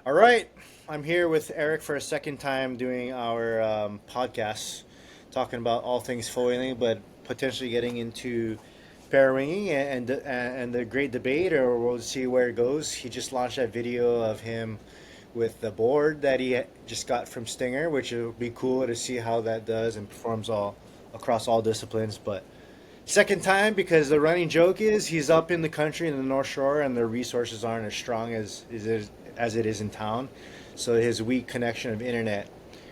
All right, I'm here with Eric for a second time doing our podcast, talking about all things foiling, but potentially getting into parawinging and the great debate, or we'll see where it goes. He just launched that video of him with the board that he just got from Stinger, which will be cool to see how that does and performs all across all disciplines. But second time because the running joke is he's up in the country in the North Shore and the resources aren't as strong as it is in town. So his weak connection of internet,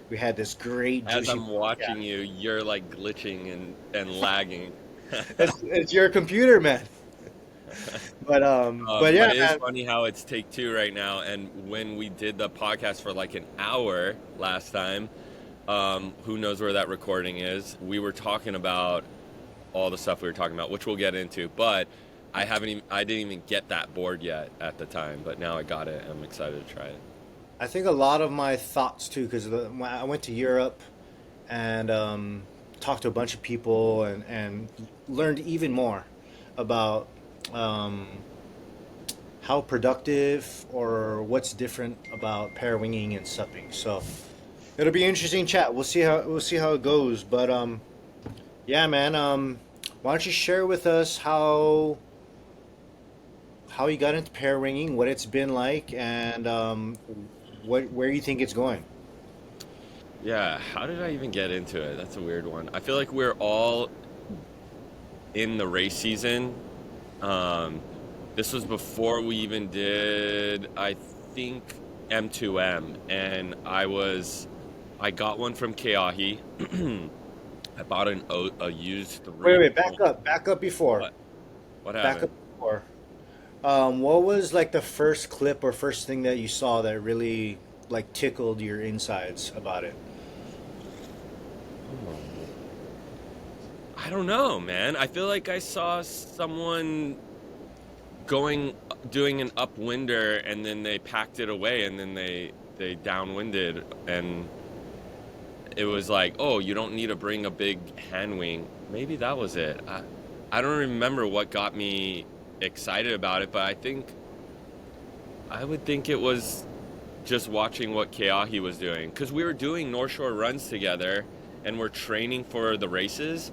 we had this great As juicy I'm watching chat. you, you're like glitching and lagging. It's your computer, man. But But yeah, it is man. funny how it's take two right now. And when we did the podcast for like an hour last time, who knows where that recording is? We were talking about all the stuff we were talking about, which we'll get into. But I didn't even get that board yet at the time. But now I got it. I'm excited to try it. I think a lot of my thoughts too, because I went to Europe and talked to a bunch of people and learned even more about um, how productive or what's different about pair winging and supping. So it'll be an interesting chat. We'll see how it goes. But yeah, man. Why don't you share with us how you got into pair winging, what it's been like, and what where you think it's going? Yeah, how did I even get into it? That's a weird one. I feel like we're all in the race season. Um, this was before we even did, I think, M2M, and I got one from Keahi. I bought a used Wait, three wait, point. back up before, What? What back up happened? before. What was like the first clip or first thing that you saw that really like tickled your insides about it? Oh, I don't know, man. I feel like I saw someone going doing an upwinder, and then they packed it away, and then they downwinded, and it was like, oh, you don't need to bring a big hand wing. Maybe that was it. I don't remember what got me excited about it, but I would think it was just watching what Keahi was doing, because we were doing North Shore runs together and we're training for the races.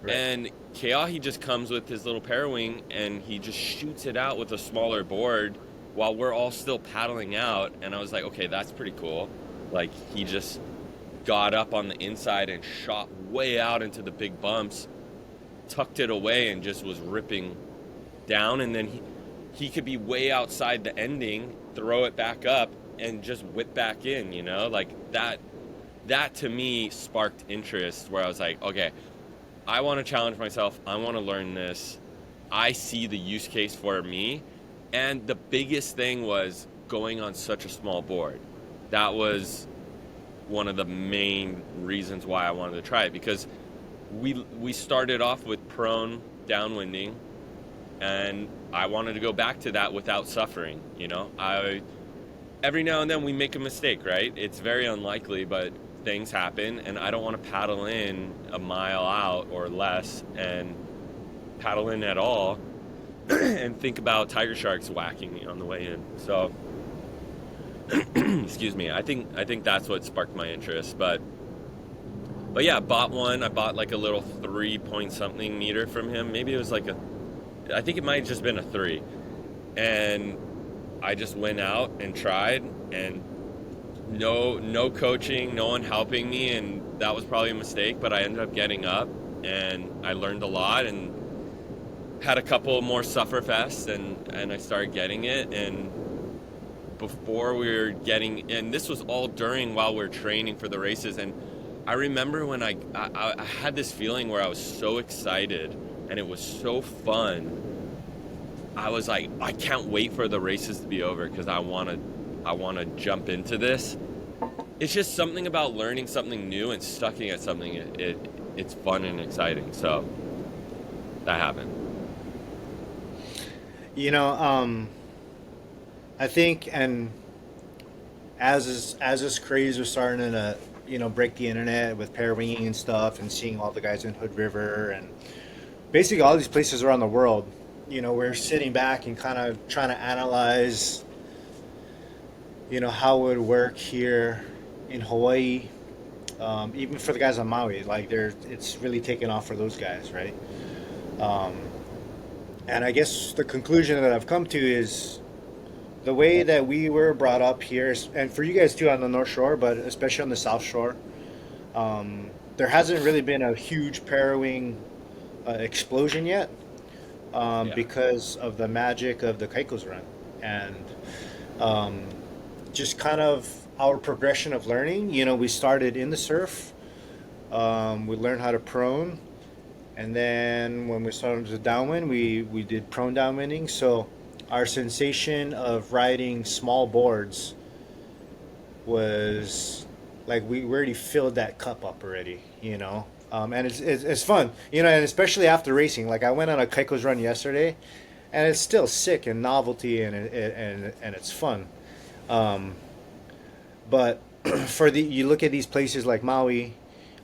Right. And Keahi just comes with his little parawing and he just shoots it out with a smaller board while we're all still paddling out. And I was like, okay, that's pretty cool. Like he just got up on the inside and shot way out into the big bumps, tucked it away, and just was ripping down. And then he could be way outside the ending, throw it back up, and just whip back in. Like that. That to me sparked interest, where I was like, okay, I want to challenge myself. I want to learn this. I see the use case for me. And the biggest thing was going on such a small board. That was one of the main reasons why I wanted to try it, because we started off with prone downwinding, and I wanted to go back to that without suffering. I every now and then we make a mistake, right? It's very unlikely, but things happen, and I don't want to paddle in a mile out or less and paddle in at all and think about tiger sharks whacking me on the way in. So, excuse me. I think that's what sparked my interest. But yeah, bought one. I bought like a little 3 point something meter from him. Maybe it was like I think it might have just been a 3. And I just went out and tried, and no coaching, no one helping me, and that was probably a mistake, but I ended up getting up and I learned a lot and had a couple more sufferfests, and I started getting it. And before we were getting, and this was all during while we are training for the races. And I remember when I had this feeling where I was so excited and it was so fun. I was like, I can't wait for the races to be over, because I want to jump into this. It's just something about learning something new and stucking at something. It's fun and exciting. So that happened. You know, I think, and as this craze was starting to break the internet with pair winging and stuff, and seeing all the guys in Hood River and basically all these places around the world, we're sitting back and kind of trying to analyze, how it would work here in Hawaii, even for the guys on Maui. Like it's really taken off for those guys, right? Um, and I guess the conclusion that I've come to is the way that we were brought up here, and for you guys too on the North Shore, but especially on the South Shore, there hasn't really been a huge parawing explosion yet, Yeah. because of the magic of the Keiko's run, and um, just kind of our progression of learning. We started in the surf, we learned how to prone, and then when we started to downwind, we did prone downwinding. So our sensation of riding small boards was like we already filled that cup up already, and it's fun, and especially after racing. Like I went on a Keiko's run yesterday, and it's still sick and novelty, and it's fun. Um, but for you look at these places like Maui.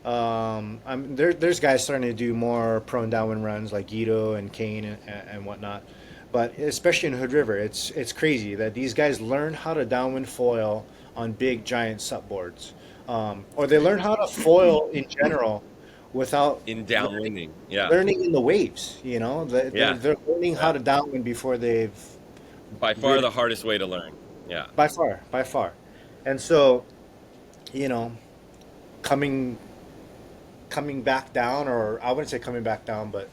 There's guys starting to do more prone downwind runs like Guido and Kane and whatnot, but especially in Hood River, it's crazy that these guys learn how to downwind foil on big giant supboards, or they learn how to foil in general without In learning, downwinding. Yeah. learning in the waves. They're, Yeah. they're learning how Yeah. to downwind before they've By far really, the hardest way to learn. Yeah. by far, and so you know coming coming back down, or I wouldn't say coming back down, but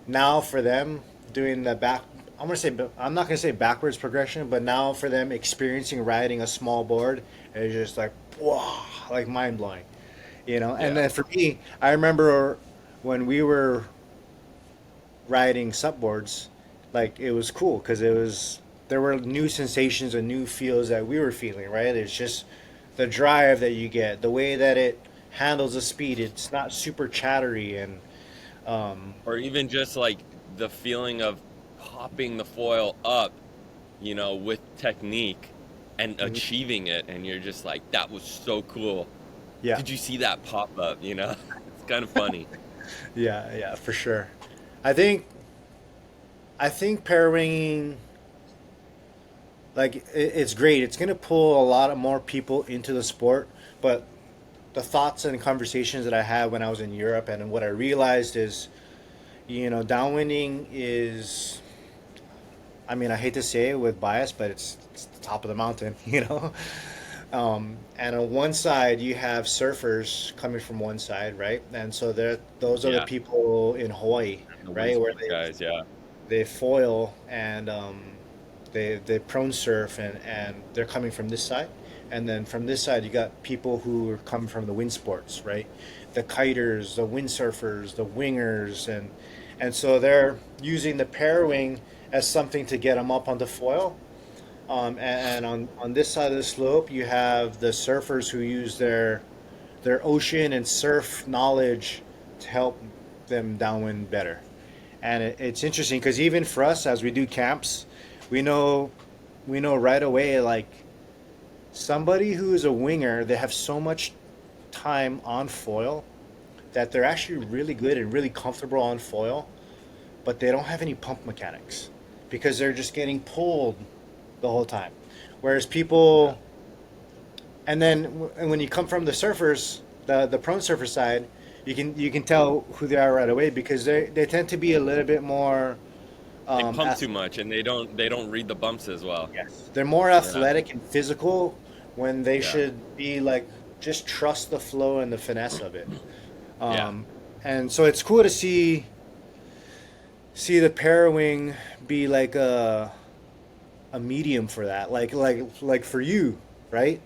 now for them doing the back, I'm not gonna say backwards progression, but now for them experiencing riding a small board is just like wow, like mind blowing, And Yeah. then for me, I remember when we were riding supboards, like it was cool because there were new sensations and new feels that we were feeling, right? It's just the drive that you get, the way that it handles the speed. It's not super chattery and um, Or even just like the feeling of popping the foil up, with technique and mhm. achieving it. And you're just like, that was so cool. Yeah, Did you see that pop up? It's kind of funny. yeah, for sure. I think I think parawinging, like it's great. It's gonna pull a lot of more people into the sport, but the thoughts and conversations that I had when I was in Europe, and what I realized is, downwinding is, I mean, I hate to say it with bias, but it's the top of the mountain, And on one side, you have surfers coming from one side, right? And so those are the Yeah. people in Hawaii, The wind right, where sport guys. Yeah. they foil and they prone surf, and they're coming from this side. And then from this side, you got people who are coming from the wind sports, right? The kiters, the windsurfers, the wingers, and so they're using the parawing as something to get them up onto foil. And on this side of the slope, you have the surfers who use their ocean and surf knowledge to help them downwind better. And it's interesting because even for us, as we do camps, we know we know right away, like somebody who is a winger, they have so much time on foil that they're actually really good and really comfortable on foil, but they don't have any pump mechanics because they're just getting pulled the whole time. Whereas Yeah. people, and then when you come from the surfers, the prone surfer side, you can tell who they are right away because they tend to be a little bit more They pump ath- too much and they don't read the bumps as well. yes, they're more Yeah. athletic and physical when they Yeah. should be like just trust the flow and the finesse of it. Yeah. Um, and so it's cool to see the parawing be like a medium for that, like for you, right?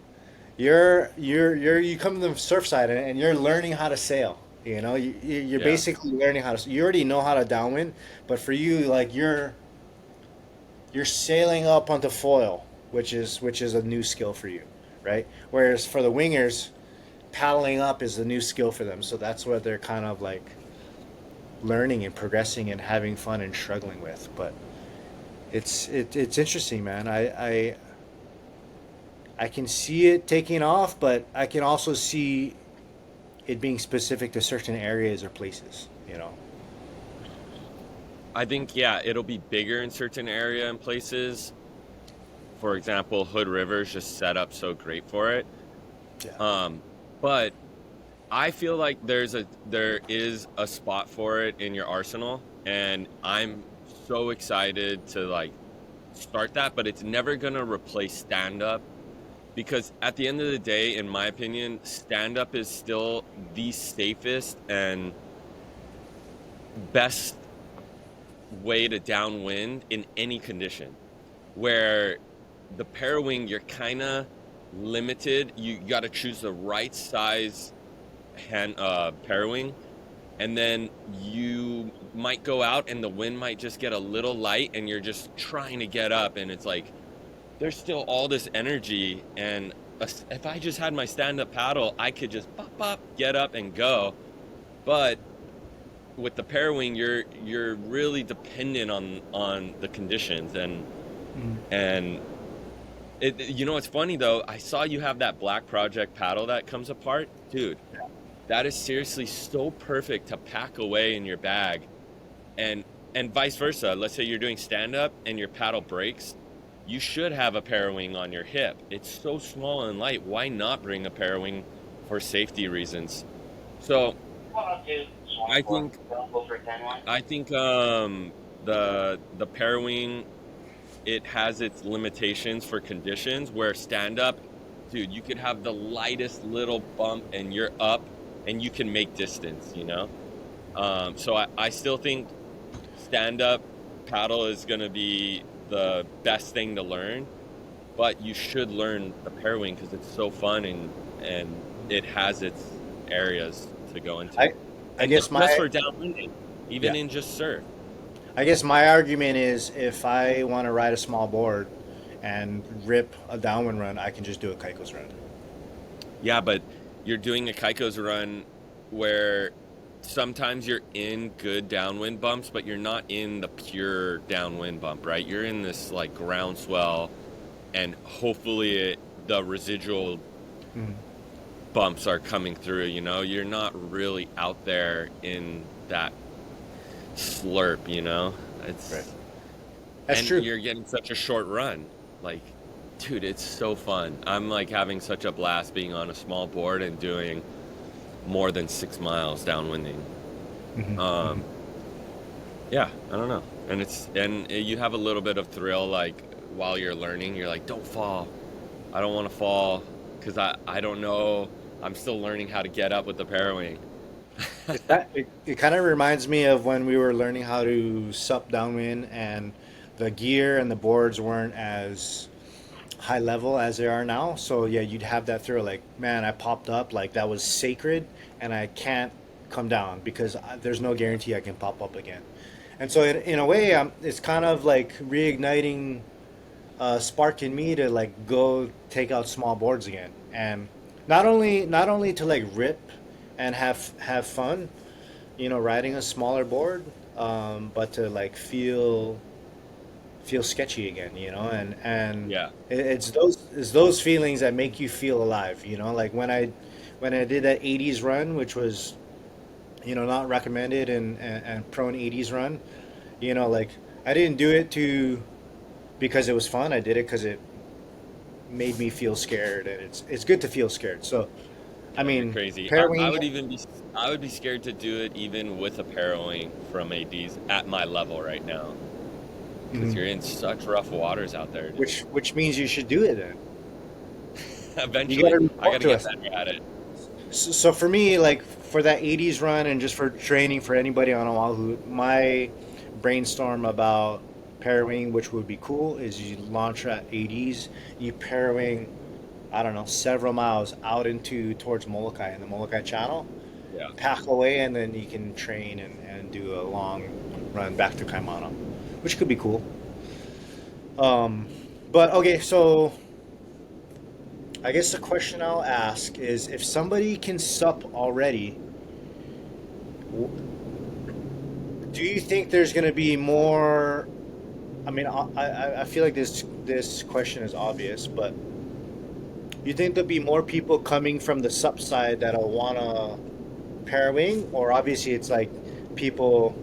You come to the surf side, and you're learning how to sail. You're Yeah. basically learning how to. You already know how to downwind, but for you, like you're sailing up onto foil, which is a new skill for you, right? Whereas for the wingers, paddling up is a new skill for them. So that's what they're kind of like learning and progressing and having fun and struggling with. But it's interesting, man. I can see it taking off, but I can also see it being specific to certain areas or places. I think, yeah, it'll be bigger in certain area and places for example, Hood River is just set up so great for it. Yeah. But I feel like there is a spot for it in your arsenal, and I'm so excited to like start that, but it's never gonna replace stand up because at the end of the day, in my opinion, stand up is still the safest and best way to downwind in any condition. Where the parawing, you're kind of limited. You got to choose the right size hand parawing, and then you might go out and the wind might just get a little light, and you're just trying to get up, and it's like there's still all this energy. And if I just had my stand-up paddle, I could just pop, pop, get up and go. But with the parawing, you're really dependent on the conditions and you know, it's funny though. I saw you have that Black Project paddle that comes apart, dude. That is seriously so perfect to pack away in your bag, and vice versa. Let's say you're doing stand up and your paddle breaks, you should have a parawing on your hip. It's so small and light. Why not bring a parawing for safety reasons? So I think the parawing, it has its limitations for conditions where stand up, dude, you could have the lightest little bump and you're up and you can make distance, you know? So I still think stand up paddle is going to be the best thing to learn, but you should learn the parawing because it's so fun and it has its areas to go into. I guess just for downwinding, even in just surf. I guess my argument is if I want to ride a small board and rip a downwind run, I can just do a Kaiko's run. Yeah, but you're doing a Kaiko's run where sometimes you're in good downwind bumps, but you're not in the pure downwind bump, right? You're in this like groundswell, and hopefully the residual bumps are coming through, you know? You're not really out there in that slurp, you know? It's right. That's true. You're getting such a short run. Like, dude, it's so fun. I'm like having such a blast being on a small board and doing more than 6 miles downwinding. Yeah, I don't know. And you have a little bit of thrill, like while you're learning, you're like, don't fall. I don't want to fall because I don't know. I'm still learning how to get up with the parawing. It kind of reminds me of when we were learning how to sup downwind and the gear and the boards weren't as high level as they are now. So yeah, you'd have that thrill like, man, I popped up, like that was sacred and I can't come down because there's no guarantee I can pop up again. And so in a way, it's kind of like reigniting a spark in me to like go take out small boards again. And not only to like rip and have fun, you know, riding a smaller board, but to like feel sketchy again, you know, and Yeah. it's those feelings that make you feel alive, you know, like when I did that 80s run, which was, you know, not recommended and prone 80s run, you know, like I didn't do it because it was fun. I did it because it made me feel scared, and it's good to feel scared. So I mean, crazy. I would be scared to do it even with a parawing from ADs at my level right now, because you're in such rough waters out there. Dude. Which means you should do it then. Eventually, I gotta get better at it. So for me, like for that 80s run and just for training for anybody on Oahu, my brainstorm about parawing, which would be cool, is you launch at 80s, you parawing, I don't know, several miles out towards Molokai and the Molokai Channel, pack away, and then you can train and do a long run back to Kaimana, which could be cool. But okay, so I guess the question I'll ask is if somebody can sup already, do you think there's going to be more? I mean, I feel like this question is obvious, but you think there'll be more people coming from the sup side that'll want to parawing, or obviously it's like people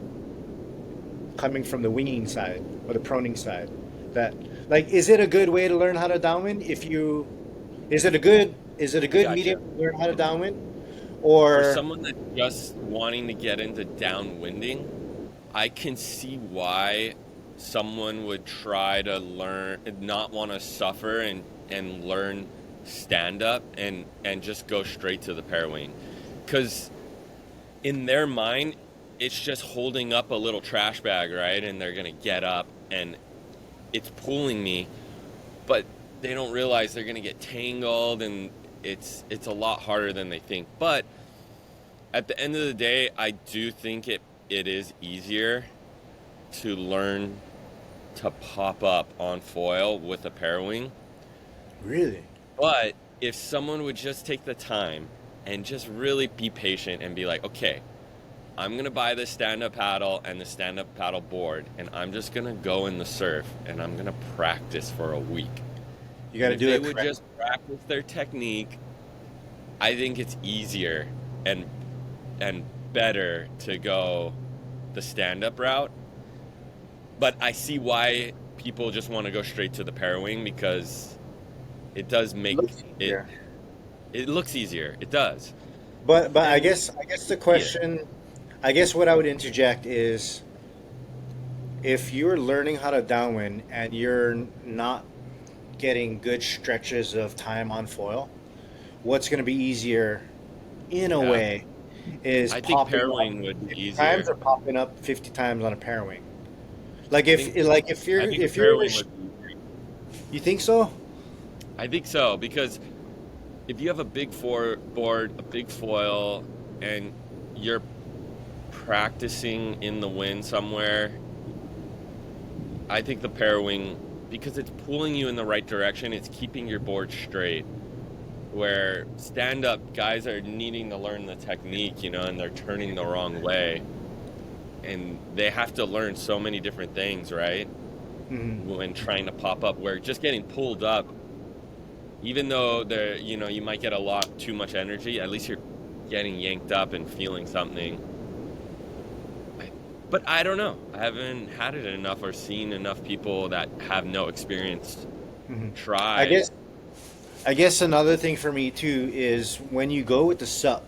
coming from the winging side or the proning side that Like, is it a good way to learn how to downwind? If you, is it a I good gotcha. medium to learn how to downwind? For Or someone that's just wanting to get into downwinding, I can see why someone would try to learn, not want to suffer and learn stand up and just go straight to the parawing. Because in their mind, it's just holding up a little trash bag, right? And they're gonna get up and it's pulling me, but they don't realize they're gonna get tangled and it's a lot harder than they think. But at the end of the day, I do think it is easier to learn to pop up on foil with a parawing. really? But if someone would just take the time and just really be patient and be like, okay, I'm gonna buy the stand-up paddle and the stand-up paddle board, and I'm just gonna go in the surf and I'm gonna practice for a week. You got And to if do they it would correct. just practice their technique, I think it's easier and and better to go the stand-up route. But I see why people just want to go straight to the parawing because it does make Looks it easier. it looks easier. It does. But And I guess the yeah, question, I guess what I would interject is, if you're learning how to downwind and you're not getting good stretches of time on foil, what's going to be easier in a yeah. way is I think popping up parawing would be 50 easier. times or popping up 50 times on a pair wing. I think I think If you're parawing would be easier. you think so? I think so because if you have a big board, a big foil, and you're practicing in the wind somewhere, I think the parawing, because it's pulling you in the right direction, it's keeping your board straight. Where stand up guys are needing to learn the technique, and they're turning the wrong way. And they have to learn so many different things, right? Hmm. When trying to pop up, where just getting pulled up, even though you might get a lot too much energy, at least you're getting yanked up and feeling something. But I don't know. I haven't had it enough or seen enough people that have no experience Hmm. I try. guess I guess another thing for me too is when you go with the sup,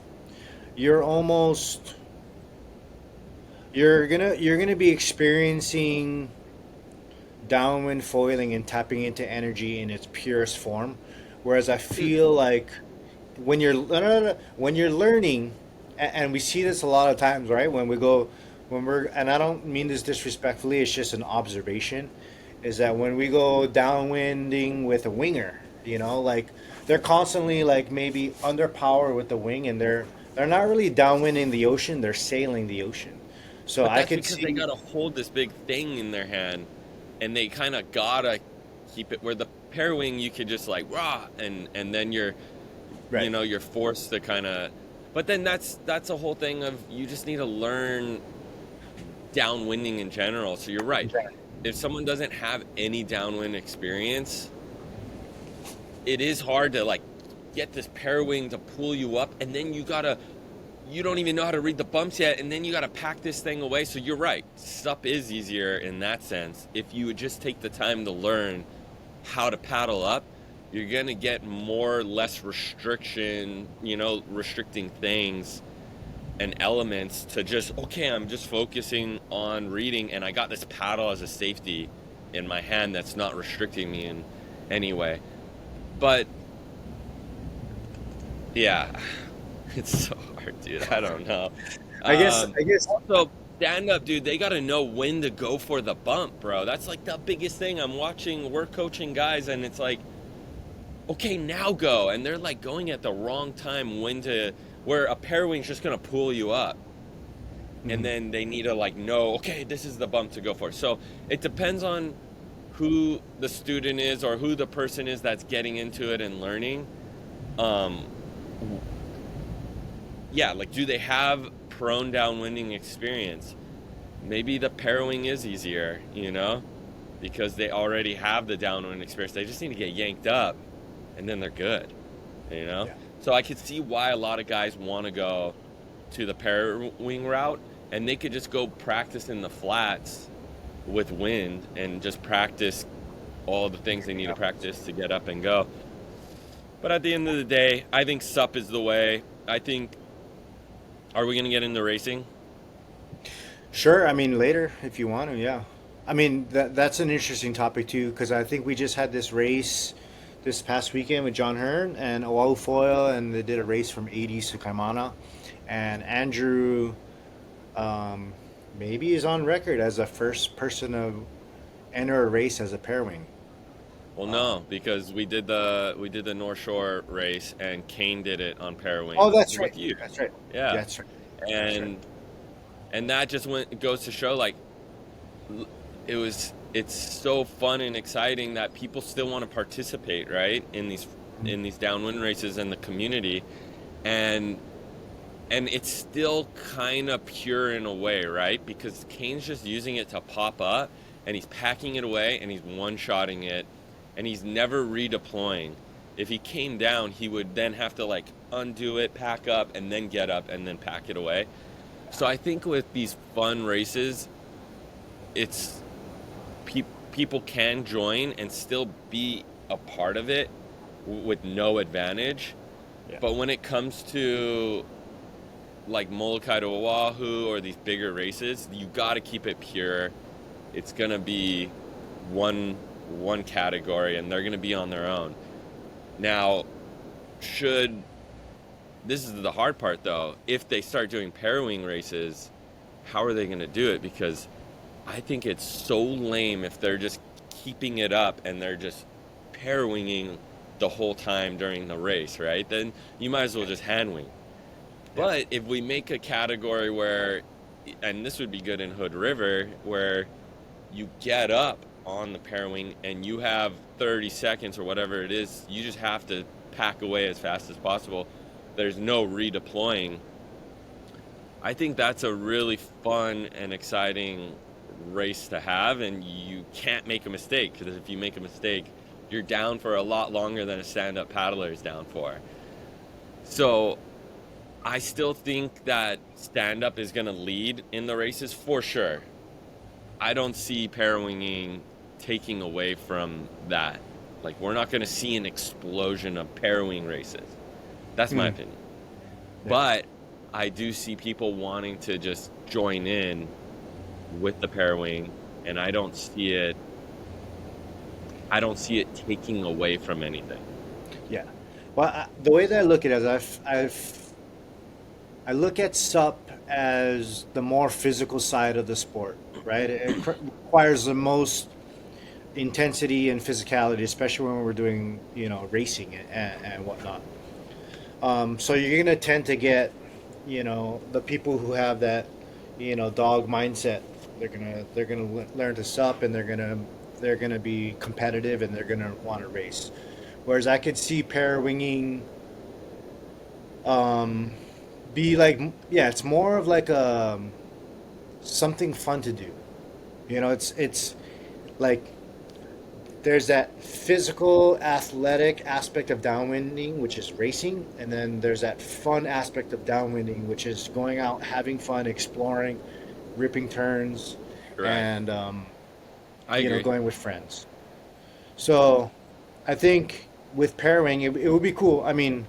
you're almost you're gonna be experiencing downwind foiling and tapping into energy in its purest form. Whereas I feel like when you're learning, and we see this a lot of times, right? When we're, and I don't mean this disrespectfully, it's just an observation, is that when we go downwinding with a winger, like they're constantly like maybe under power with the wing, and they're not really downwinding the ocean, they're sailing the ocean. So But I that's could because they see, gotta hold this big thing in their hand, and they kind of gotta keep it. Where the pair wing, you could just like rah, and then right, you're forced to kind of. But then that's a whole thing of you just need to learn downwinding in general. So you're right. exactly. If someone doesn't have any downwind experience, it is hard to like get this pair wing to pull you up, and then you don't even know how to read the bumps yet, and then you gotta pack this thing away. So you're right, sup is easier in that sense. If you would just take the time to learn how to paddle up, you're gonna get more less restricting things and elements to just, okay, I'm just focusing on reading, and I got this paddle as a safety in my hand that's not restricting me in any way. But yeah, it's so hard, dude. I don't know. Um, I guess Also, stand up, dude. They got to know when to go for the bump, bro. That's like the biggest thing. We're coaching guys, and it's like, okay, now go, and they're like going at the wrong time where a pair wing's just gonna pull you up, and Mhm. then they need to like know, okay, this is the bump to go for. So it depends on who the student is or who the person is that's getting into it and learning. Um, yeah, like do they have prone downwinding experience? Maybe the parawing is easier, because they already have the downwind experience. They just need to get yanked up, and then they're good, you know. Yeah. So I could see why a lot of guys want to go to the parawing route, and they could just go practice in the flats with wind and just practice all the things they need to practice to get up and go. But at the end of the day, I think SUP is the way. I think, are we going to get into racing? Sure. I mean, later if you want to. Yeah. I mean, that's an interesting topic too, because I think we just had this race this past weekend with John Hearn and Oahu Foil, and they did a race from 80s to Kaimana, and Andrew um, maybe is on record as the first person to enter a race as a pair wing. Well, Um, no, because we did the North Shore race and Kane did it on oh, parawing that's right. with you. That's right. Yeah. That's right. That's right. And that just goes to show like it's so fun and exciting that people still want to participate, right? In these downwind races and the community. And it's still kind of pure in a way, right? Because Kane's just using it to pop up and he's packing it away and he's one-shotting it and he's never redeploying. If he came down, he would then have to like undo it, pack up, and then get up and then pack it away. So I think with these fun races, it's people can join and still be a part of it with no advantage. Yeah. But when it comes to like Molokai to Oahu or these bigger races, you got to keep it pure. It's gonna be one category, and they're gonna be on their own. Now, should this is the hard part though. If they start doing parawing races, how are they gonna do it? Because I think it's so lame if they're just keeping it up and they're just parawinging the whole time during the race, right? Then you might as well just hand wing. Yeah. But if we make a category where, and this would be good in Hood River, where you get up on the parawing and you have 30 seconds or whatever it is, you just have to pack away as fast as possible. There's no redeploying. I think that's a really fun and exciting race to have, and you can't make a mistake, because if you make a mistake, you're down for a lot longer than a stand-up paddler is down for. So I still think that stand-up is going to lead in the races for sure. I don't see parawinging taking away from that. Like, we're not going to see an explosion of parawing races. That's my Mm. opinion. Yeah. But I do see people wanting to just join in with the parawing, and I don't see it taking away from anything. Yeah. Well, the way that I look at it is I look at SUP as the more physical side of the sport, right? It requires the most intensity and physicality, especially when we're doing, racing and whatnot. So you're gonna tend to get, the people who have that, dog mindset. They're gonna learn to SUP, and they're gonna be competitive, and they're gonna want to race. Whereas I could see pair winging um, be like, yeah, it's more of like something fun to do. It's like there's that physical athletic aspect of downwinding, which is racing, and then there's that fun aspect of downwinding, which is going out, having fun, exploring, ripping turns, Correct. and I agree. going with friends. So I think with pairing, it would be cool. I mean,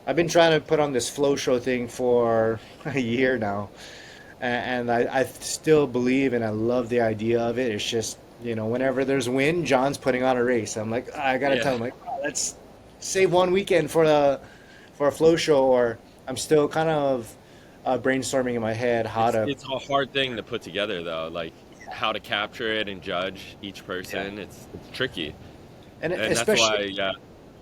I've been trying to put on this flow show thing for a year now, and I still believe and I love the idea of it. It's just, whenever there's wind, John's putting on a race. I'm like, I gotta tell Yeah. him, like, "Oh, let's save one weekend for a flow show," or I'm still kind of brainstorming in my head how to. It's a hard thing to put together though, like Yeah, how to capture it and judge each yeah, person. It's tricky. and And that's especially, why, yeah,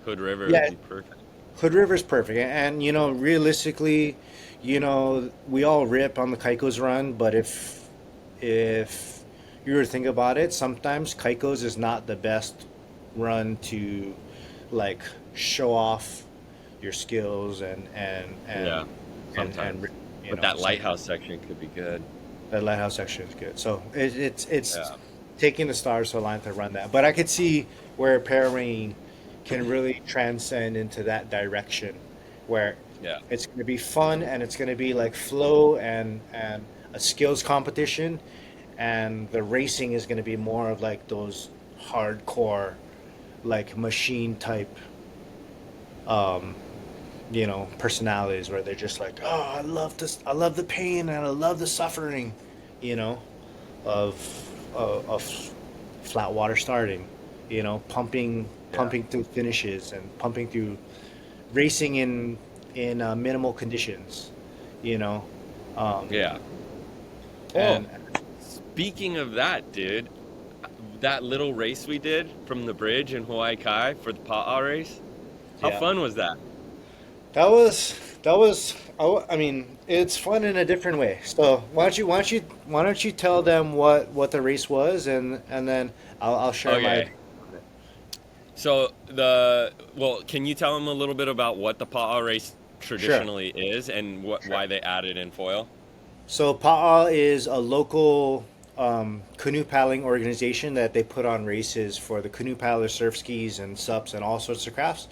Hood River would yeah, be perfect. Hood River's perfect, and realistically, we all rip on the Keiko's run, but if you were to think about it, sometimes Keiko's is not the best run to like show off your skills Yeah, and sometimes. But that some lighthouse section could be good. that lighthouse section is good. So it's Yeah. taking the stars to align to run that, but I could see where pairing can really transcend into that direction, where Yeah. it's going to be fun and it's going to be like flow and a skills competition, and the racing is going to be more of like those hardcore, like machine type, um, personalities where they're just like, oh, I love this, I love the pain and I love the suffering, you know, of of flat water starting, Yeah. pumping through finishes and pumping through racing in minimal conditions, you know, um, Yeah. Oh, and speaking of that, dude, that little race we did from the bridge in Hawaii Kai for the Pa'a race, how yeah, fun was that? that was. I mean, it's fun in a different way. So why don't you tell them what the race was, and then I'll share my. Okay. So well, can you tell them a little bit about what the Pa'a race Sure. traditionally is and Sure. why they added in foil? So Pa'a is a local canoe paddling organization that they put on races for the canoe paddlers, surf skis, and sups, and all sorts of crafts.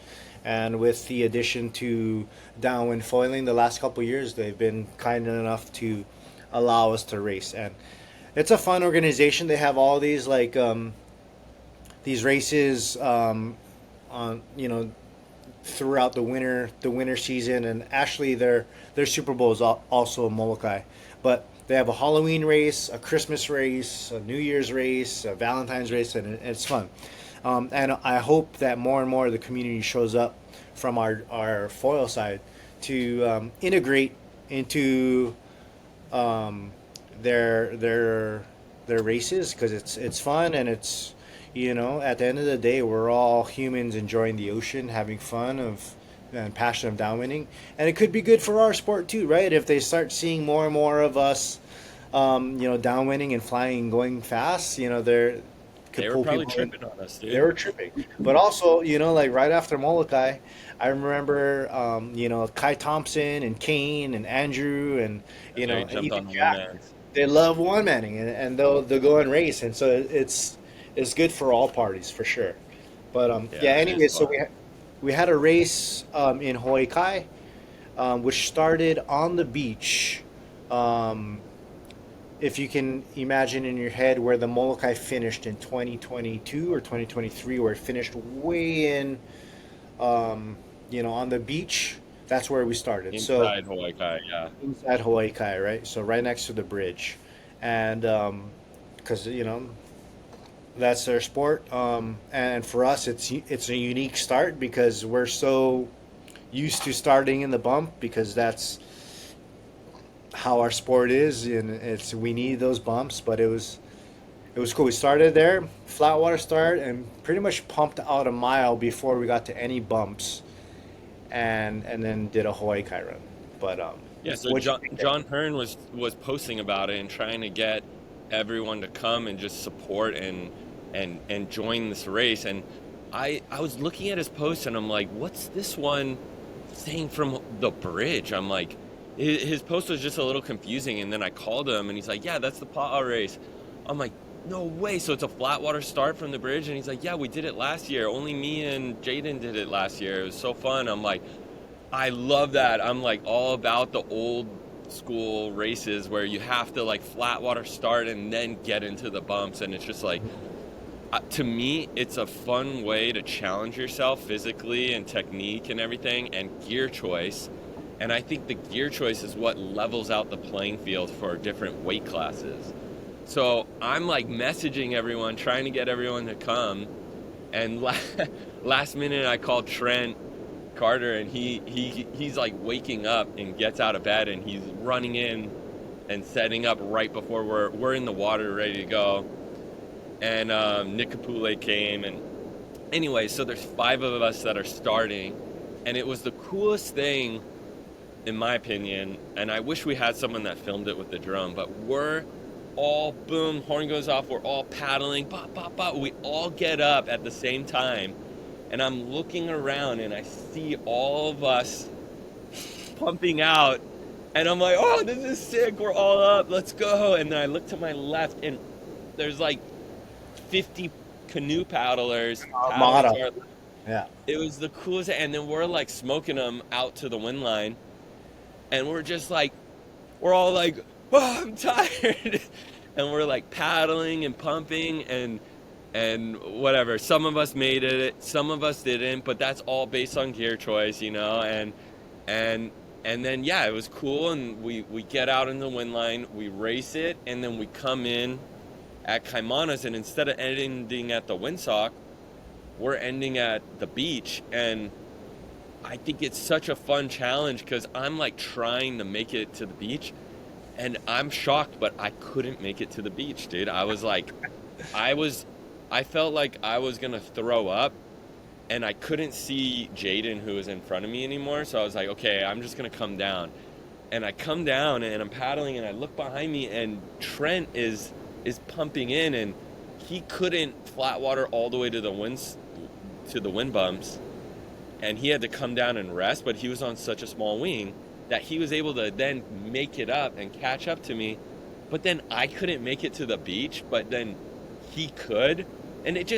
And with the addition to downwind foiling, the last couple of years, they've been kind enough to allow us to race. And it's a fun organization. They have all these races on throughout the winter season, and actually their Super Bowl is also a Molokai, but they have a Halloween race, a Christmas race, a New Year's race, a Valentine's race, and it's fun. And I hope that more and more of the community shows up from our foil side to integrate into um, their races, because it's fun, and it's at the end of the day, we're all humans enjoying the ocean, having fun of and passion of downwinding, and it could be good for our sport too, right? If they start seeing more and more of us, downwinding and flying and going fast, they They could were pull probably people in. tripping on us, They dude. were tripping, but also, like right after Molokai, I remember, Kai Thompson and Kane and Andrew and They jumped even on the one Jack. mans. They love one manning, and they'll go and race, and so it's good for all parties for sure. But yeah. Yeah, it is Anyway, so fun. we had a race in Hawaii Kai, which started on the beach. Um, if you can imagine in your head where the Molokai finished in 2022 or 2023, where it finished way in, on the beach, that's where we started. So Inside Hawaii Kai, yeah. inside Hawaii Kai, right? So right next to the bridge, and because that's their sport. And for us, it's a unique start because we're so used to starting in the bump, because that's how our sport is, and it's we need those bumps. But it was cool. We started there, flat water start, and pretty much pumped out a mile before we got to any bumps, and then did a Hawaii Kai run. But Yeah, so what you John think there? John Hearn was posting about it and trying to get everyone to come and just support and join this race. And I was looking at his post and I'm like, what's this one saying from the bridge? I'm like, his post was just a little confusing. And then I called him and he's like, yeah, that's the Pa'a race. I'm like, no way. So it's a flat water start from the bridge? And he's like, yeah, we did it last year. Only me and Jaden did it last year. It was so fun. I'm like, I love that. I'm like all about the old school races where you have to like flat water start and then get into the bumps. And it's just like, to me, it's a fun way to challenge yourself physically and technique and everything and gear choice. And I think the gear choice is what levels out the playing field for different weight classes. So I'm like messaging everyone, trying to get everyone to come. And last minute, I called Trent Carter, and he's like waking up and gets out of bed, and he's running in and setting up right before we're in the water ready to go. And Nick Capule came, and anyway, so there's five of us that are starting, and it was the coolest thing in my opinion. And I wish we had someone that filmed it with the drone, but we're all boom, horn goes off, we're all paddling, pop, pop, pop. We all get up at the same time, and I'm looking around and I see all of us pumping out, and I'm like, oh, this is sick. We're all up. Let's go. And then I look to my left, and there's like 50 canoe paddlers paddling Armada. to our. Yeah. It was the coolest. And then we're like smoking them out to the wind line, and we're just like, we're all like, oh, I'm tired. And we're like paddling and pumping, and whatever. Some of us made it, some of us didn't, but that's all based on gear choice, and and then yeah, it was cool, and we get out in the wind line, we race it, and then we come in at Kaimana's, and instead of ending at the windsock, we're ending at the beach. And I think it's such a fun challenge because I'm like trying to make it to the beach, and I'm shocked, but I couldn't make it to the beach, dude. I was like, I was, I felt like I was gonna throw up, and I couldn't see Jaden, who was in front of me, anymore. So I was like, okay, I'm just gonna come down. And I come down and I'm paddling, and I look behind me, and Trent is pumping in, and he couldn't flat water all the way to the wind bumps, and he had to come down and rest. But he was on such a small wing that he was able to then make it up and catch up to me. But then I couldn't make it to the beach, but then he could. And it's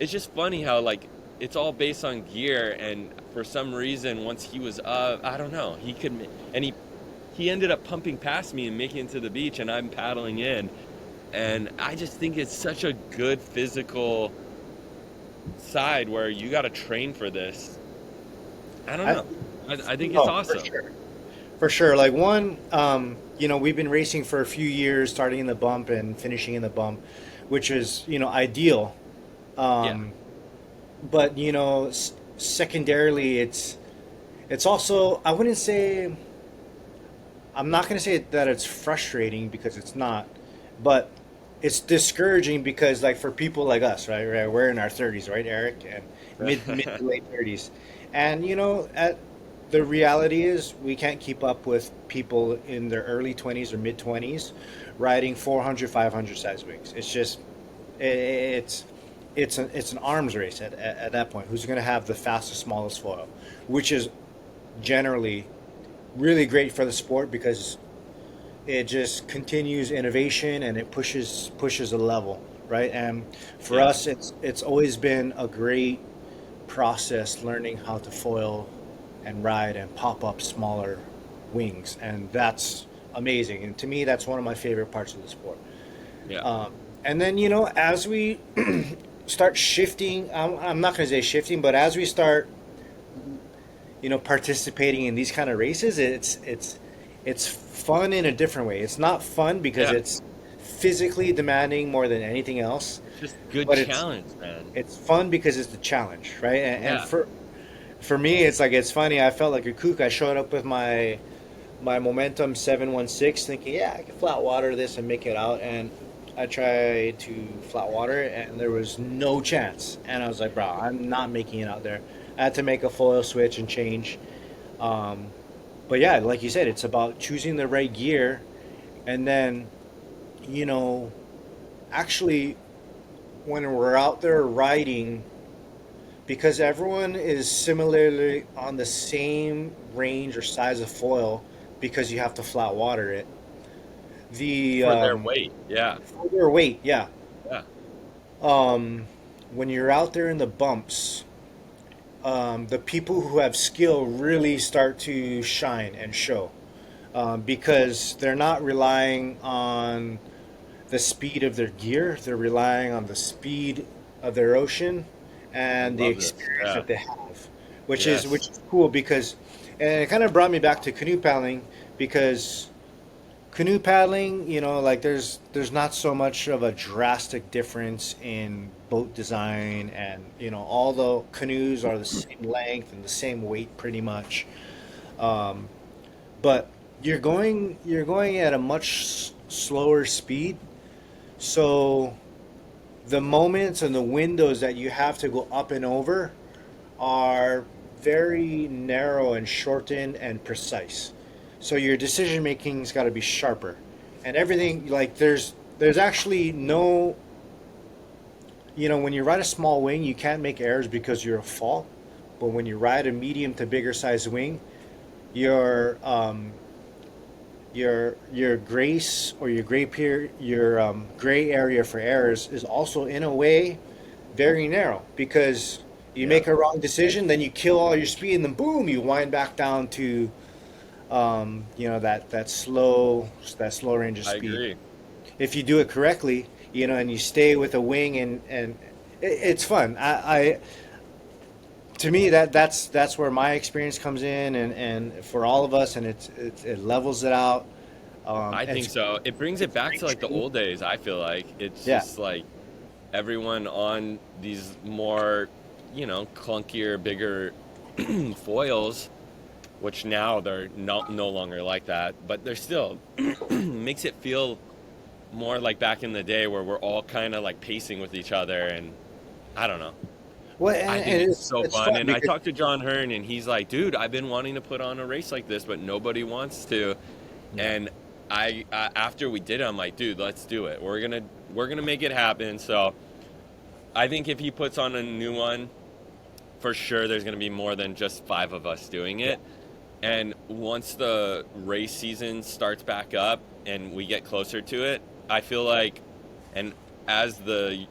just funny how like it's all based on gear. And for some reason, once he was up, I don't know, he could, and he ended up pumping past me and making it to the beach, and I'm paddling in. And I just think it's such a good physical side where you got to train for this. I don't I, know. I think it's oh, for awesome. sure. For sure. Like one, we've been racing for a few years, starting in the bump and finishing in the bump, which is, ideal. Yeah. Um, but secondarily, it's also, I'm not going to say that it's frustrating, because it's not, but it's discouraging because, like, for people like us, right, we're in our 30s, right, Eric, and mid to late 30s, and at the reality is we can't keep up with people in their early 20s or mid 20s riding 400, 500 size wings. It's just it's it's an arms race at that point. Who's going to have the fastest, smallest foil, which is generally really great for the sport because it just continues innovation and it pushes a level, right? And for Yeah. us, it's always been a great process learning how to foil and ride and pop up smaller wings, and that's amazing. And to me, that's one of my favorite parts of the sport. Yeah. And then as we start shifting, I'm not going to say shifting, but as we start participating in these kind of races, it's fun in a different way. It's not fun because Yeah. it's physically demanding more than anything else, Just good but it's challenge, man. it's fun because it's the challenge, right? And Yeah. for me, it's like, it's funny. I felt like a kook. I showed up with my Momentum 716, thinking, yeah, I can flat water this and make it out. And I tried to flat water, and there was no chance. And I was like, bro, I'm not making it out there. I had to make a foil switch and change. Um, but yeah, like you said, it's about choosing the right gear, and then, you know, actually, when we're out there riding, because everyone is similarly on the same range or size of foil, because you have to flat water it. The For their weight. Yeah. For their weight, yeah. Yeah. Um, when you're out there in the bumps, the people who have skill really start to shine and show, because they're not relying on the speed of their gear; they're relying on the speed of their ocean I and the love this. experience Yeah. that they have, which Yes. is cool because, and it kind of brought me back to canoe paddling, because canoe paddling, like there's not so much of a drastic difference in boat design, and all the canoes are the same length and the same weight pretty much. Um, but you're going at a much slower speed, so the moments and the windows that you have to go up and over are very narrow and shortened and precise. So your decision making's got to be sharper, and everything, like, there's actually no, when you ride a small wing, you can't make errors because you're a fault. But when you ride a medium to bigger size wing, your your grace, or your gray area for errors is also in a way very narrow, because you Yeah. make a wrong decision, then you kill all your speed, and then boom, you wind back down to that slow range of I speed. agree. If you do it correctly, and you stay with a wing, and it's fun. To me, that's where my experience comes in, and for all of us, and it levels it out. I think so. It brings it It's back great to like the training. old days. I feel like it's Yeah, just like everyone on these more, clunkier, bigger foils, which now they're no longer like that, but they're still makes it feel more like back in the day where we're all kind of like pacing with each other, and I don't know. well, I think and it's it's so it's fun. fun And I because talked to John Hearn, and he's like, dude, I've been wanting to put on a race like this, but nobody wants to. yeah. And after we did it, I'm like, dude, let's do it. We're gonna make it happen. So I think if he puts on a new one, for sure, there's gonna be more than just five of us doing Yeah. it. And once the race season starts back up and we get closer to it, I feel like, and as the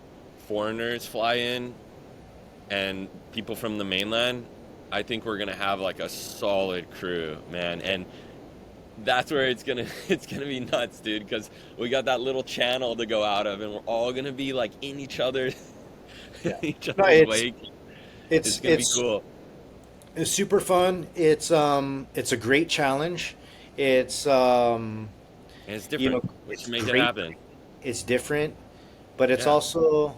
foreigners fly in and people from the mainland, I think we're gonna have like a solid crew, man. And that's where it's gonna be nuts, dude, because we got that little channel to go out of, and we're all gonna be like in each other's Yeah. each No, other's wake. It's it's gonna be it's cool. it's super fun. It's a great challenge. It's And it's you different. know We it's should make it great. happen. It's different, but it's Yeah. also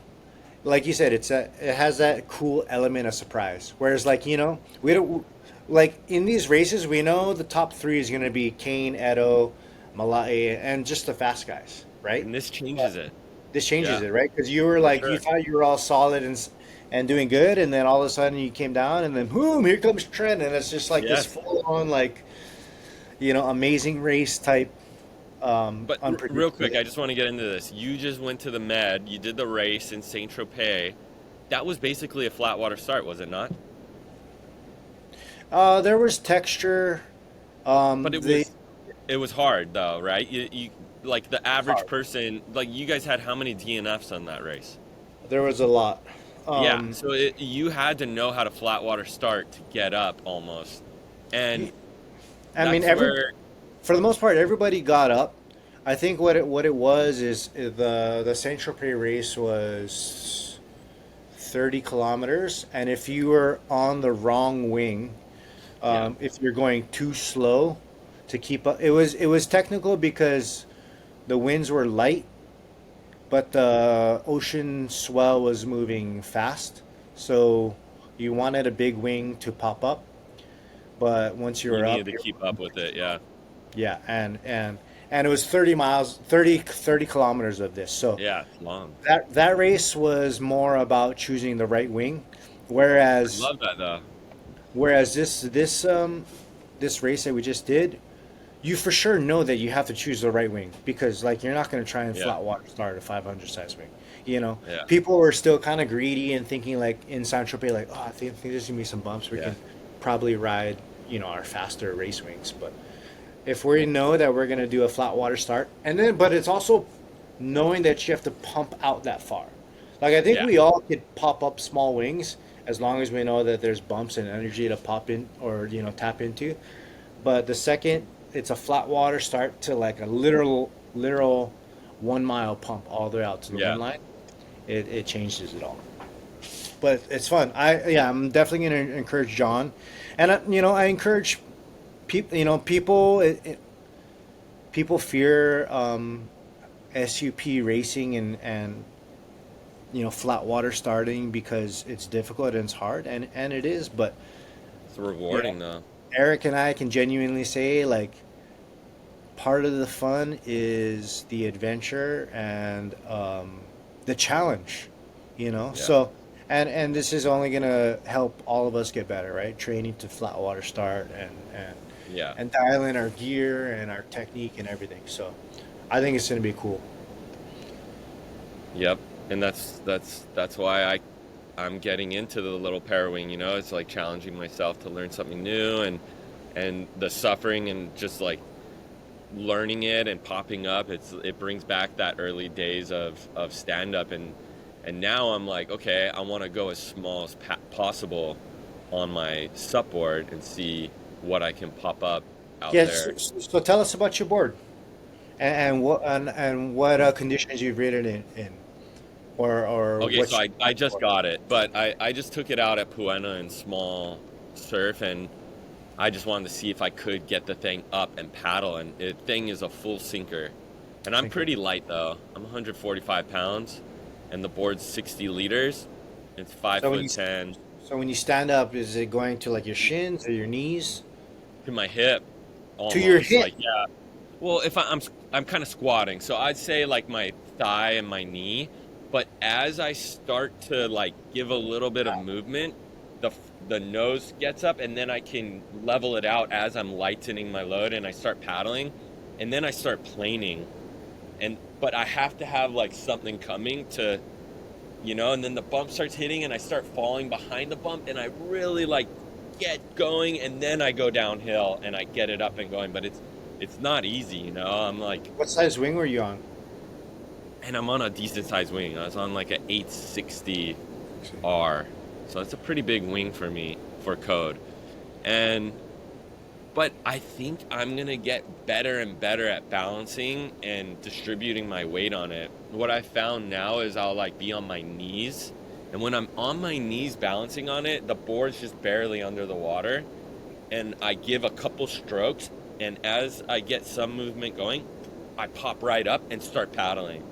like you said. It has that cool element of surprise. Whereas like we don't like in these races we know the top three is going to be Kane, Edo, Malai, and just the fast guys, right? And this changes But it. this changes Yeah, it, right? Because you were for like you sure. thought you were all solid and doing good, and then all of a sudden you came down, and then boom, here comes Trent, and it's just like this Yes. full on like amazing race type But real quick, I unpredictability. just want to get into this. You just went to the Med. You did the race in Saint Tropez. That was basically a flat water start, was it not? There was texture. But The it was hard though, right? You like the average hard. person. Like you guys had how many DNFs on that race? There was a lot. Yeah. Um, So you had to know how to flat water start to get up almost, and I mean, that's where for the most part, everybody got up. I think what it was is the Saint Tropez race was 30 kilometers, and if you were on the wrong wing, yeah if you're going too slow to keep up, it was technical because the winds were light, but the ocean swell was moving fast, so you wanted a big wing to pop up. But once you you were needed up, to keep up with it. Yeah. yeah, and it was 30 miles, 30 kilometers of this. So Yeah. It's long. that race was more about choosing the right wing, I whereas love that though. this race that we just did, you for sure know that you have to choose the right wing because like you're not going to try and Yeah. flat water start a 500 size wing. Yeah. People were still kind of greedy and thinking like in Saint Tropez, like, oh, I think there's gonna be some bumps. We Yeah. can probably ride, our faster race wings. But if we know that we're gonna do a flat water start, and then, but it's also knowing that you have to pump out that far. Like I think Yeah. we all could pop up small wings as long as we know that there's bumps and energy to pop in or tap into. But the second it's a flat water start to like a literal 1 mile pump all the way out to the Yeah. wind line, it changes it all. But it's fun. I'm definitely going to encourage John, and I encourage people. People fear SUP racing and flat water starting because it's difficult and it's hard, and it is. But It's you know, rewarding though. Eric and I can genuinely say like part of the fun is the adventure and the challenge, Yeah. So, and this is only gonna help all of us get better, right? Training to flat water start and Yeah. and dial in our gear and our technique and everything. So, I think it's gonna be cool. Yep. And that's why I'm getting into the little parawing, it's like challenging myself to learn something new, and the suffering and just like learning it and popping up, it brings back that early days of stand up, and now I'm like, okay, I want to go as small as possible on my sup board and see what I can pop up out Yes. there. So tell us about your board. And what conditions you've ridden in, or Okay, so which. I just got it, but I just took it out at Puena in small surf, and I just wanted to see if I could get the thing up and paddle, and the thing is a full sinker. And I'm Sinker. pretty light though. I'm 145 pounds, and the board's 60 liters. It's five So when foot you ten so when you stand up, is it going to like your shins or your knees? to my hip, To your almost. hip. Like yeah. Well, if I'm kind of squatting, so I'd say like my thigh and my knee. But as I start to like give a little bit of movement, the the nose gets up, and then I can level it out as I'm lightening my load, and I start paddling, and then I start planing, and but I have to have like something coming to, and then the bump starts hitting, and I start falling behind the bump, and I really like get going, and then I go downhill and I get it up and going, but it's not easy. I'm like, What size wing were you on? and I'm on a decent sized wing. I was on like an 860R, so that's a pretty big wing for me for code. And but I think I'm gonna get better and better at balancing and distributing my weight on it. What I found now is I'll like be on my knees, and when I'm on my knees balancing on it, the board's just barely under the water, and I give a couple strokes, and as I get some movement going, I pop right up and start paddling.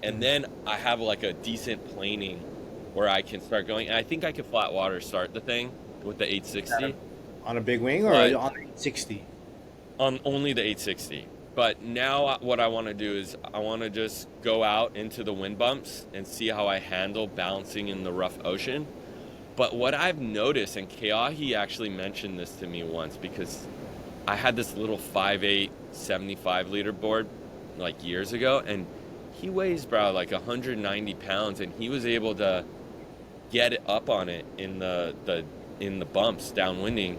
And Mhm. then I have like a decent planing where I can start going. And I think I could flat water start the thing with the 860, On a big wing or but on 860? on only the 860. But now what I want to do is I want to just go out into the wind bumps and see how I handle bouncing in the rough ocean. But what I've noticed, and Keahi actually mentioned this to me once, because I had this little 5'8", 75-liter board like years ago, and he weighs, bro, like 190 pounds, and he was able to get it up on it in the bumps downwinding.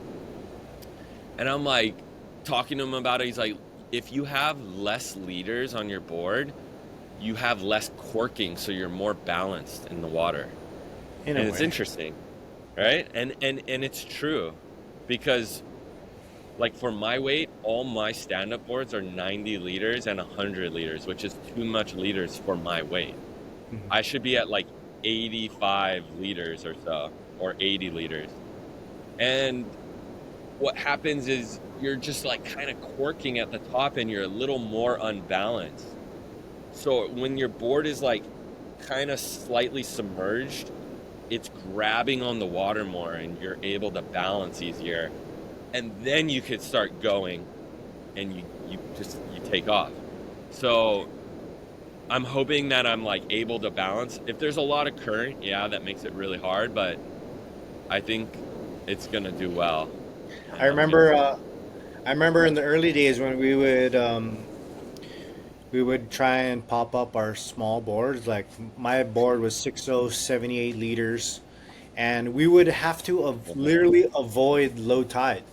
And I'm like talking to him about it. He's like, if you have less liters on your board, you have less corking, so you're more balanced in the water. In a And it's way. interesting, right? And it's true, because like for my weight, all my stand-up boards are 90 liters and 100 liters, which is too much liters for my weight. Mhm. I should be at like 85 liters or so, or 80 liters. And what happens is you're just like kind of quirking at the top, and you're a little more unbalanced. So when your board is like kind of slightly submerged, it's grabbing on the water more, and you're able to balance easier. And then you could start going, and you take off. So I'm hoping that I'm like able to balance. If there's a lot of current, yeah, that makes it really hard, but I think it's gonna do well, I and I'm gonna remember. do well. I remember in the early days when we would try and pop up our small boards. Like my board was 60 78 liters, and we would have to literally avoid low tide,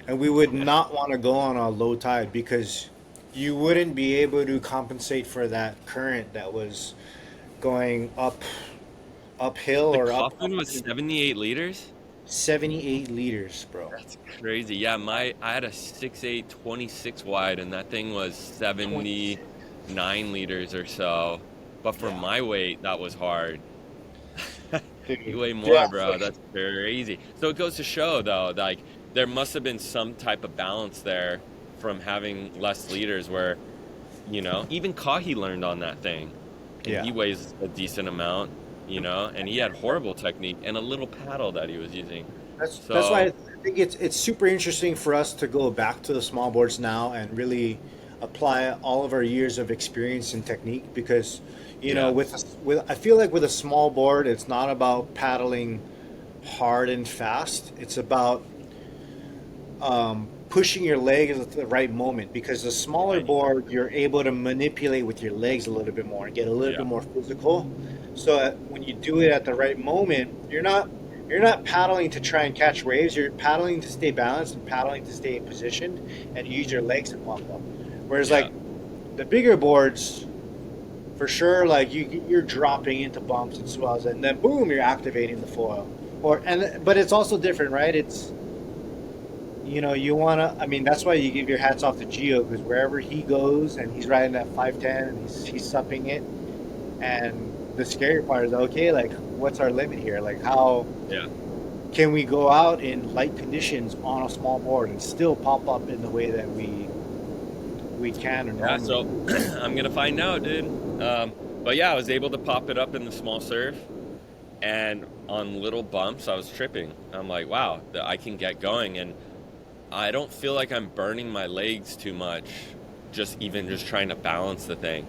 and we would not want to go on a low tide because you wouldn't be able to compensate for that current that was going uphill The or up Coffin was 78 liters. 78 liters, bro. That's crazy. Yeah, I had a 6'8", 26 wide, and that thing was 26. 79 liters or so. But for Yeah, my weight, that was hard. You dude. weigh more, Yeah, bro. That's crazy. So it goes to show, though, like there must have been some type of balance there from having less liters, where even Kahi learned on that thing, and yeah. he weighs a decent amount, and he had horrible technique and a little paddle that he was using. That's why I So think it's super interesting for us to go back to the small boards now and really apply all of our years of experience and technique because yeah, with I feel like with a small board it's not about paddling hard and fast. It's about pushing your legs at the right moment because the smaller right, board you're able to manipulate with your legs a little bit more and get a little yeah, bit more physical. So when you do it at the right moment, you're not paddling to try and catch waves. You're paddling to stay balanced and paddling to stay positioned and use your legs to pump up. Whereas yeah. like the bigger boards, for sure, like you're dropping into bumps and swells, and then boom, you're activating the foil. But it's also different, right? you want to, I mean, that's why you give your hats off to Gio, because wherever he goes and he's riding that 510 and he's supping it. And the scary part is, okay, like, what's our limit here? Like, how Yeah. can we go out in light conditions on a small board and still pop up in the way that we can or Yeah, normally so do? I'm gonna find out, dude. But yeah, I was able to pop it up in the small surf, and on little bumps, I was tripping. I'm like, wow, I can get going, and I don't feel like I'm burning my legs too much, just trying to balance the thing.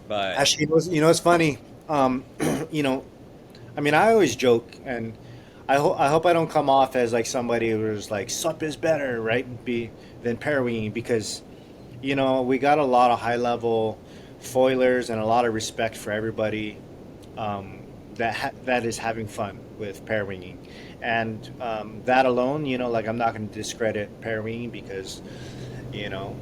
But Actually, it's funny. Um, you know, I mean, I always joke, and I hope I don't come off as like somebody who's like sup is better, right? Than parawinging, because we got a lot of high level foilers and a lot of respect for everybody that is having fun with parawinging, and that alone, like I'm not going to discredit parawinging because you know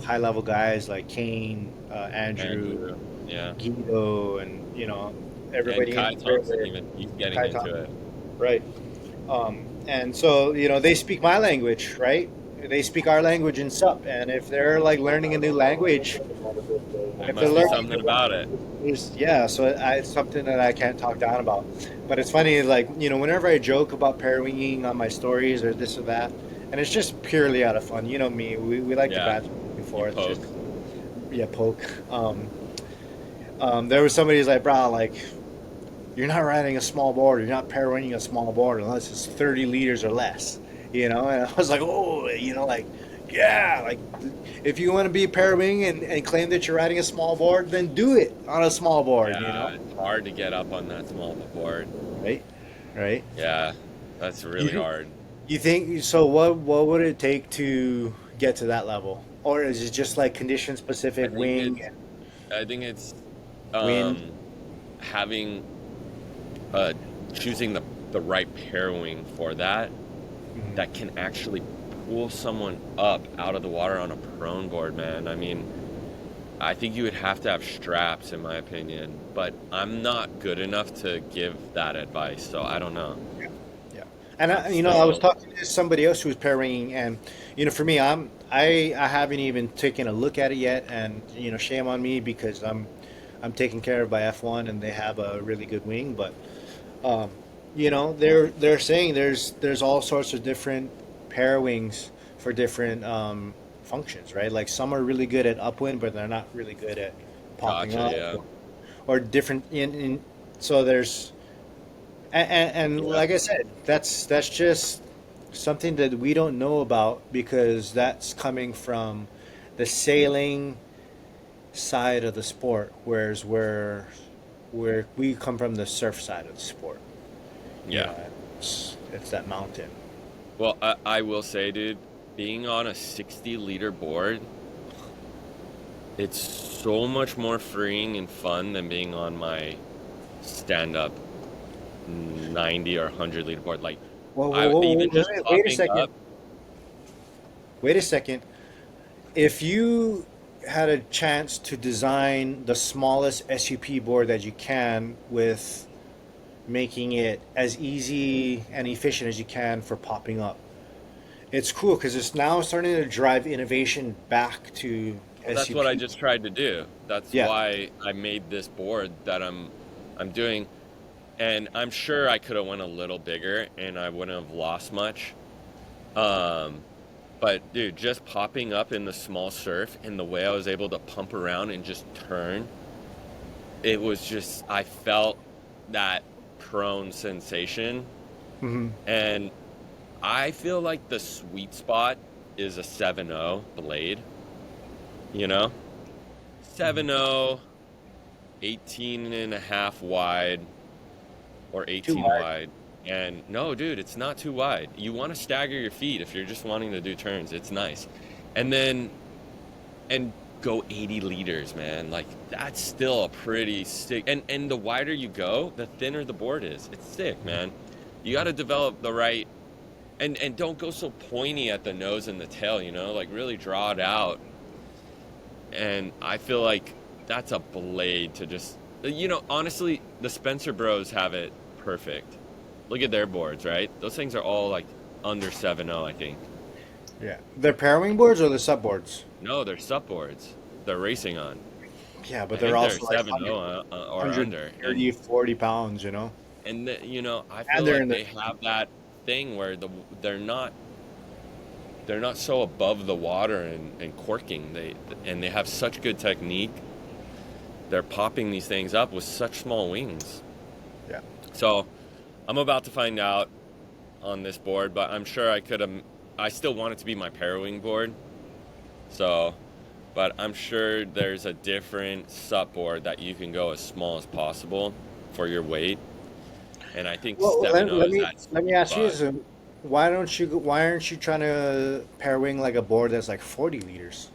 high level guys like Kane, Andrew, Andrew, yeah, Guido, and and everybody in Kai Thompson, there, even he's getting Kai into Thompson, it. right? And so they speak my language, right? They speak our language in SUP, and if they're like learning a new language, There if they're must be learning, something about it. yeah. So it's something that I can't talk down about. But it's funny, like whenever I joke about parawinging on my stories or this or that, and it's just purely out of fun. You know me, we like to Yeah, bat back and you forth, just poke. yeah, poke. There was somebody who's like, bro, like you're not riding a small board, you're not parawinging a small board unless it's 30 liters or less. And I was like, oh, like, yeah, like if you want to be parawing and claim that you're riding a small board, then do it on a small board, Yeah, it's hard to get up on that small board. right? Right? Yeah, that's really You hard. you think so? What would it take to get to that level, or is it just like condition I specific, think wing, it's I think it's wind? um having uh choosing the right pairwing for that Mhm. that can actually pull someone up out of the water on a prone board, man. I mean, I think you would have to have straps, in my opinion, but I'm not good enough to give that advice, so I don't know. Yeah, yeah. And I'm I was still, talking to somebody else who was pairwinging, and for me, I haven't even taken a look at it yet, and shame on me because I'm taken care of by F1, and they have a really good wing, but um, they're saying there's all sorts of different pair wings for different functions, right? Like some are really good at upwind, but they're not really good at popping gotcha, up, yeah. or different in so there's and Yeah. like I said, that's just something that we don't know about because that's coming from the sailing side of the sport, whereas where we come from the surf side of the sport. You Yeah. know, it's that mountain. Well, I will say, dude, being on a 60-liter board, it's so much more freeing and fun than being on my stand-up 90 or 100-liter board. Like, Whoa, whoa, I whoa, even just wait a popping second. up. Wait a second. If you had a chance to design the smallest SUP board that you can with making it as easy and efficient as you can for popping up, it's cool because it's now starting to drive innovation back to Well, that's what I SUP. just tried to do. That's Yeah. why I made this board that I'm doing, and I'm sure I could have went a little bigger and I wouldn't have lost much. Um, but dude, just popping up in the small surf and the way I was able to pump around and just turn, it was just I felt that prone sensation, Hmm. and I feel like the sweet spot is a 7.0 blade, you know? Hmm. 7.0, 18 and a half wide or Too 18 wide. wide. And no, dude, it's not too wide. You want to stagger your feet if you're just wanting to do turns. It's nice. And then, and go 80 liters, man. Like, that's still a pretty sick. And the wider you go, the thinner the board is. It's sick, man. You got to develop the right, and don't go so pointy at the nose and the tail, like really draw it out. And I feel like that's a blade to just, honestly, the Spencer Bros have it perfect. Look at their boards, right? Those things are all like under 7.0, I think. Yeah. They're parawing boards or the sub boards? No, they're sup boards. They're racing on. Yeah, but I they're think they're also like 7.0 or under. 130, 40 pounds, you know? I And feel they're in like the. they have that thing where they're not they're not so above the water and corking. They have such good technique. They're popping these things up with such small wings. Yeah. So I'm about to find out on this board, but I'm sure I could have. I still want it to be my parawing board. So, but I'm sure there's a different sup board that you can go as small as possible for your weight. And I think Well, 7.0 is that let me sweet ask you spot. this: why aren't you trying to pair wing like a board that's like 40 liters?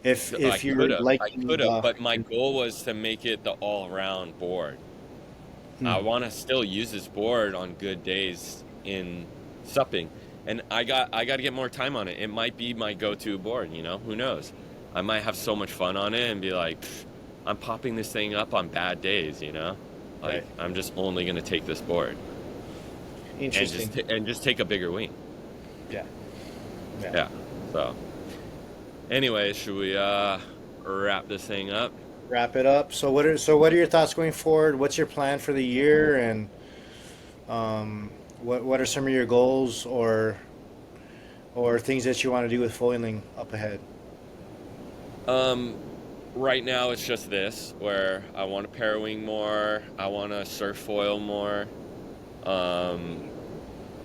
If you're I liking could have, the. but my goal was to make it the all-around board. I Hmm, want to still use this board on good days in supping, and I got to get more time on it. It might be my go-to board, Who knows? I might have so much fun on it and be like, "Pfft, I'm popping this thing up on bad days. Like right. I'm just only gonna take this board and Interesting. just take a bigger wing. Yeah. Yeah. Yeah. So, anyway, should we wrap this thing up? Wrap it up. So what are your thoughts going forward? What's your plan for the year, and what are some of your goals or things that you want to do with foiling up ahead? Um, right now it's just this where I want to parawing more, I want to surf foil more, um,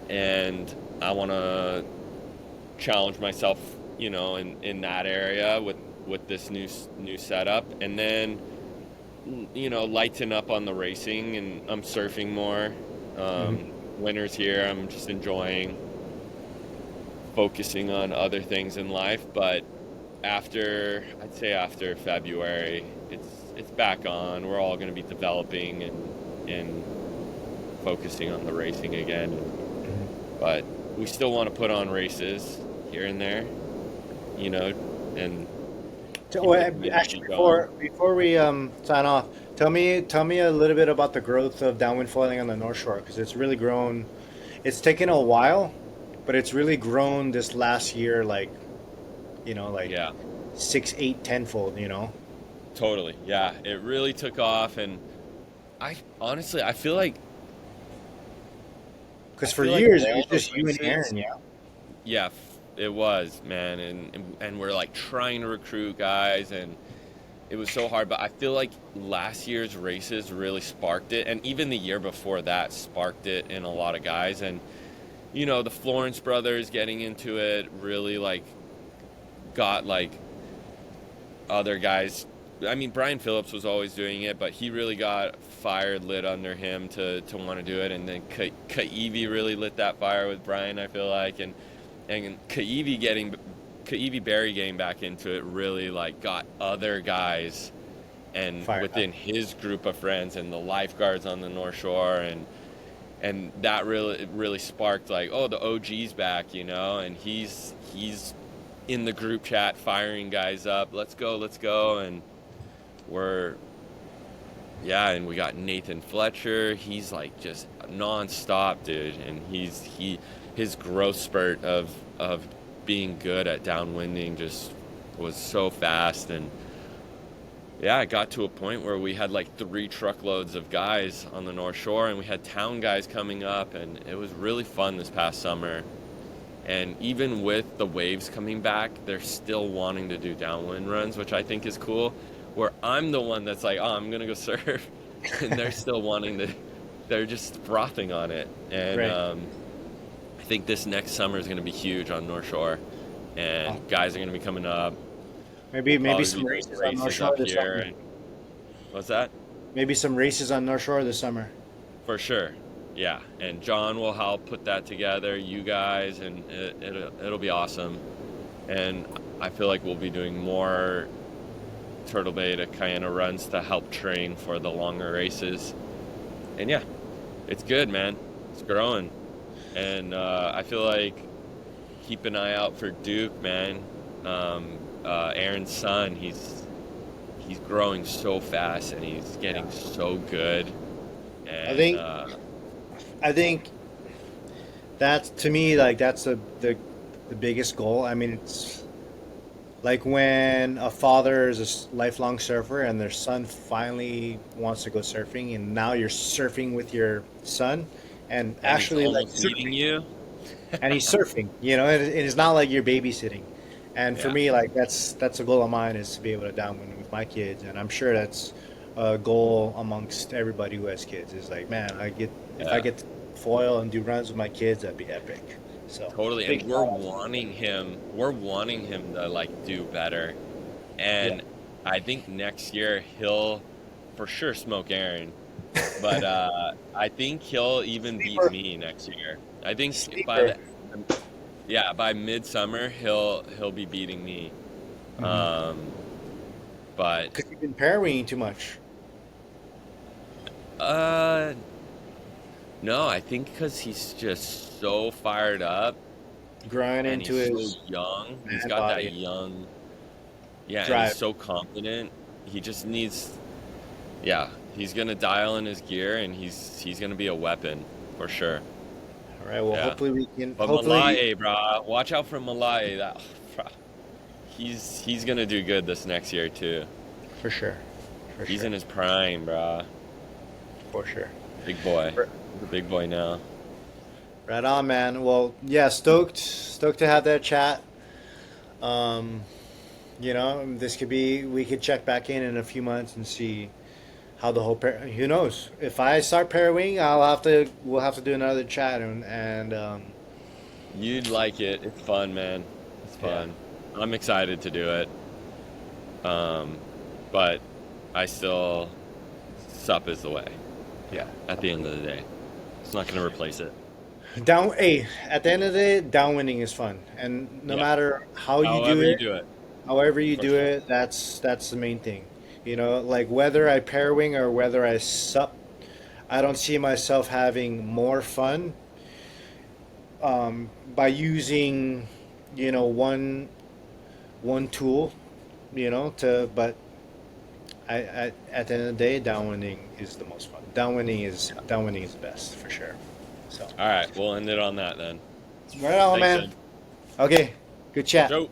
and I want to challenge myself, in that area with this new setup, and then lighten up on the racing, and I'm surfing more. Hmm. Winter's here, I'm just enjoying focusing on other things in life, but I'd say after February, it's back on. We're all going to be developing and focusing on the racing again. But we still want to put on races here and there, you know, and keep the community Actually, going. before we sign off, tell me a little bit about the growth of downwind foiling on the North Shore because it's really grown. It's taken a while, but it's really grown this last year, like like Yeah, 6, 8, tenfold. totally. Yeah, it really took off, and I honestly I Because for feel like years it all was the just you and races. Aaron, yeah. Yeah, it was, man, and we're like trying to recruit guys, and it was so hard. But I feel like last year's races really sparked it, and even the year before that sparked it in a lot of guys. And the Florence brothers getting into it really like got like other guys. I mean, Brian Phillips was always doing it, but he really got fire lit under him to want to do it. And then Kaivi really lit that fire with Brian, I feel like, and Kaivi Berry getting back into it really like got other guys and Fired up. within his group of friends and the lifeguards on the North Shore, and that really sparked like, oh, the OG's back, and he's in the group chat firing guys up, let's go, and we're and we got Nathan Fletcher, he's like just nonstop, dude, and his growth spurt of being good at downwinding just was so fast. And yeah, it got to a point where we had like 3 truckloads of guys on the North Shore, and we had town guys coming up, and it was really fun this past summer. And even with the waves coming back, they're still wanting to do downwind runs, which I think is cool. Where I'm the one that's like, oh, I'm gonna go surf, and they're still wanting to. They're just frothing on it, and Great. I think this next summer is gonna be huge on North Shore, Oh, and guys are gonna be coming up. We'll maybe probably be some doing races on North races Shore up this here. summer. And what's that? Maybe some races on North Shore this summer. For sure. Yeah, and John will help put that together, you guys, and it'll be awesome. And I feel like we'll be doing more Turtle Bay to Cayena runs to help train for the longer races. And yeah, it's good, man. It's growing. And I feel like keep an eye out for Duke, man. Aaron's son, he's growing so fast, and he's getting so good. I And think I think That's to me like that's the biggest goal. I mean, it's like when a father is a lifelong surfer and their son finally wants to go surfing, and now you're surfing with your son, and And he's actually like almost beating surfing, you. and he's surfing. You know, it's not like you're babysitting. And for Yeah, me, like that's a goal of mine is to be able to downwind with my kids, and I'm sure that's a goal amongst everybody who has kids. Is like, man, I get if I yeah, get to foil and do runs with my kids, that'd be epic. So totally. And big we're wanting him to like do better. yeah. And I think next year he'll for sure smoke Aaron. But I think he'll even beat Sleeper, me next year. I think by sleeper. the yeah, by midsummer he'll be beating me. Mm-hmm. Um, but Because you've been parawinging too much. uh, no, I think because he's just so fired up Grind and into he's so his young. He's man got that body young, yeah, and he's drive. so confident. He just needs, yeah, he's gonna dial in his gear and he's gonna be a weapon for sure. All right. Well, Yeah. hopefully we can. But Hopefully, Malai, bro, watch out for Malai. That bro, he's gonna do good this next year too. for sure, for He's sure, in his prime, bro. for sure. Big boy. R- He's a big boy now. Right on, man. Well, yeah, stoked to have that chat. Um, you know, this could be. We could check back in a few months and see how the whole. Who knows? If I start parawing, I'll have to. We'll have to do another chat and You'd like it. It's fun, man. It's yeah, fun. I'm excited to do it. Um, but I still sup is the way. yeah. At the end of the day, it's not gonna replace it. Down. Hey, at the end of the day, downwinding is fun, and no Yeah. matter how you do However you it, do it, however you for do sure. it, that's the main thing. You know, like whether I pair wing or whether I sup, I don't see myself having more fun by using, you know, one tool, you know, to but at the end of the day, downwinding is the most fun. Downwinding is the best for sure. So All right, we'll end it on that then. right on, Thanks, man. Ed. Okay, good chat. Joe.